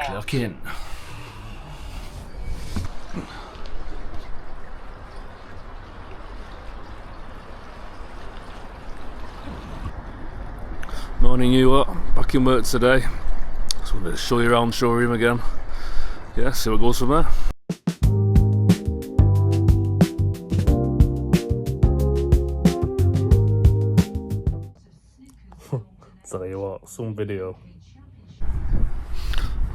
Clock in. Morning, you lot. Back in work today. Just wanted to show you around the showroom again. Yeah, see what goes from there. Tell you what, some video.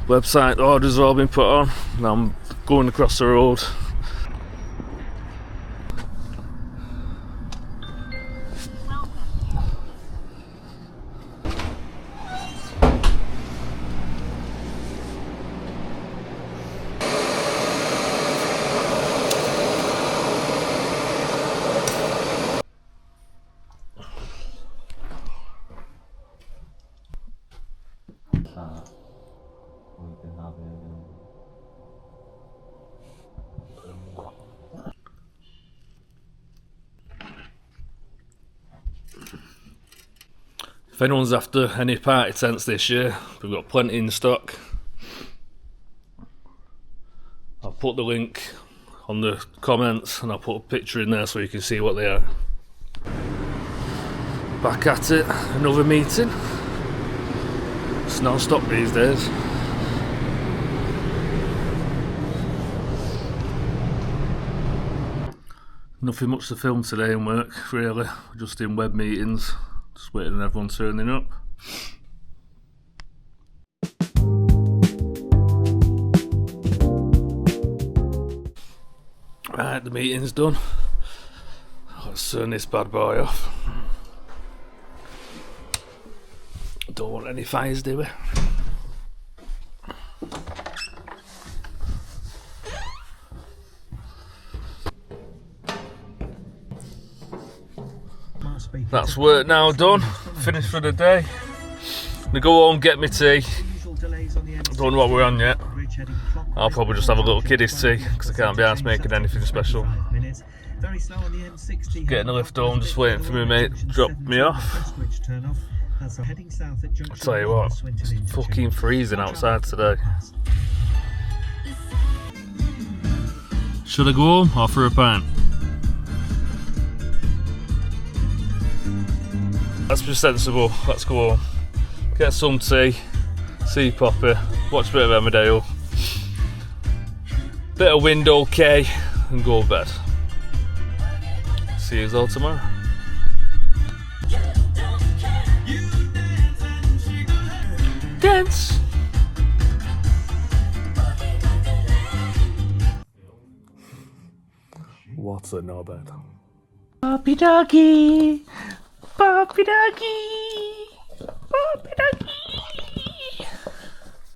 Website orders have all been put on. Now I'm going across the road. If anyone's after any party tents this year, we've got plenty in stock. I'll put the link on the comments and I'll put a picture in there so you can see what they are. Back at it, another meeting. It's non-stop these days. Nothing much to film today in work, really. Just in web meetings. Just waiting on everyone turning up. Right, the meeting's done. Let's turn this bad boy off. Don't want any fires, do we? That's work now done. Finished for the day. Gonna go home, get me tea. Don't know what we're on yet. I'll probably just have a little kiddies tea because I can't be arsed making anything special. Getting a lift home, just waiting for my mate to drop me off. I'll tell you what, it's fucking freezing outside today. Should I go home or for a pint? Let's be sensible, let's go home. Get some tea, see Poppy, watch a bit of Emmerdale, bit of Window K, and go to bed. See you all tomorrow. Dance! What's a knobhead? Puppy doggy! Puppy doggy! Puppy doggy!